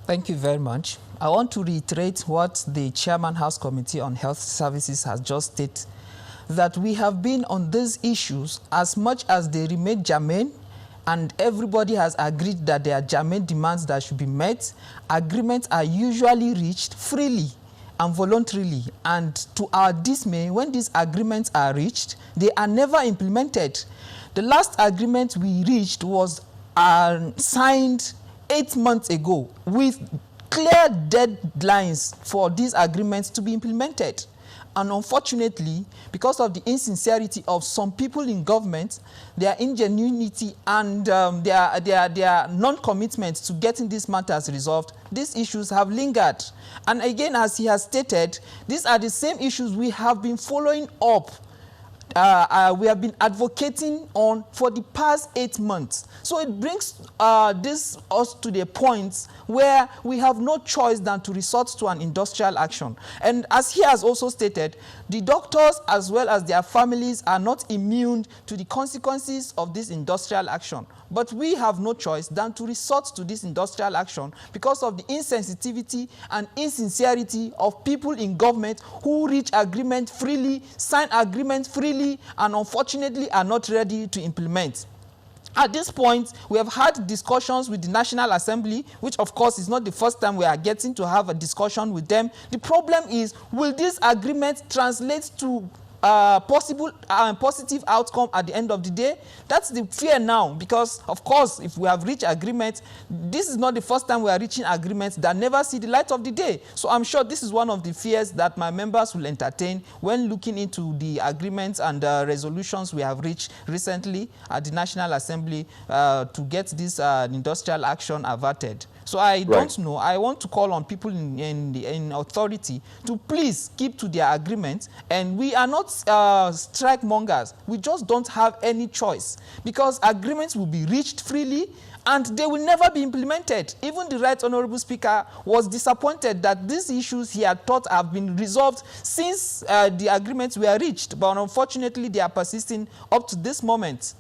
Thank you very much. I want to reiterate what the Chairman House Committee on Health Services has just stated, that we have been on these issues as much as they remain germane, and everybody has agreed that there are germane demands that should be met. Agreements are usually reached freely and voluntarily, and to our dismay, when these agreements are reached, they are never implemented. The last agreement we reached was signed 8 months ago with clear deadlines for these agreements to be implemented. And unfortunately, because of the insincerity of some people in government, their ingenuity and their non-commitment to getting these matters resolved, these issues have lingered. And again, as he has stated, these are the same issues we have been following up. We have been advocating on for the past 8 months. So it brings us to the point where we have no choice than to resort to an industrial action. And as he has also stated, the doctors as well as their families are not immune to the consequences of this industrial action. But we have no choice than to resort to this industrial action because of the insensitivity and insincerity of people in government who reach agreement freely, sign agreement freely, and unfortunately are not ready to implement. At this point, we have had discussions with the National Assembly, which of course is not the first time we are getting to have a discussion with them. The problem is, will this agreement translate to possible positive outcome at the end of the day? That's the fear now, because of course if we have reached agreement, this is not the first time we are reaching agreements that never see the light of the day. So I'm sure this is one of the fears that my members will entertain when looking into the agreements and resolutions we have reached recently at the National Assembly to get this industrial action averted. So I don't know. I want to call on people in authority to please keep to their agreement. And we are not strike mongers. We just don't have any choice, because agreements will be reached freely and they will never be implemented. Even the Right Honorable Speaker was disappointed that these issues he had thought have been resolved since the agreements were reached. But unfortunately, they are persisting up to this moment.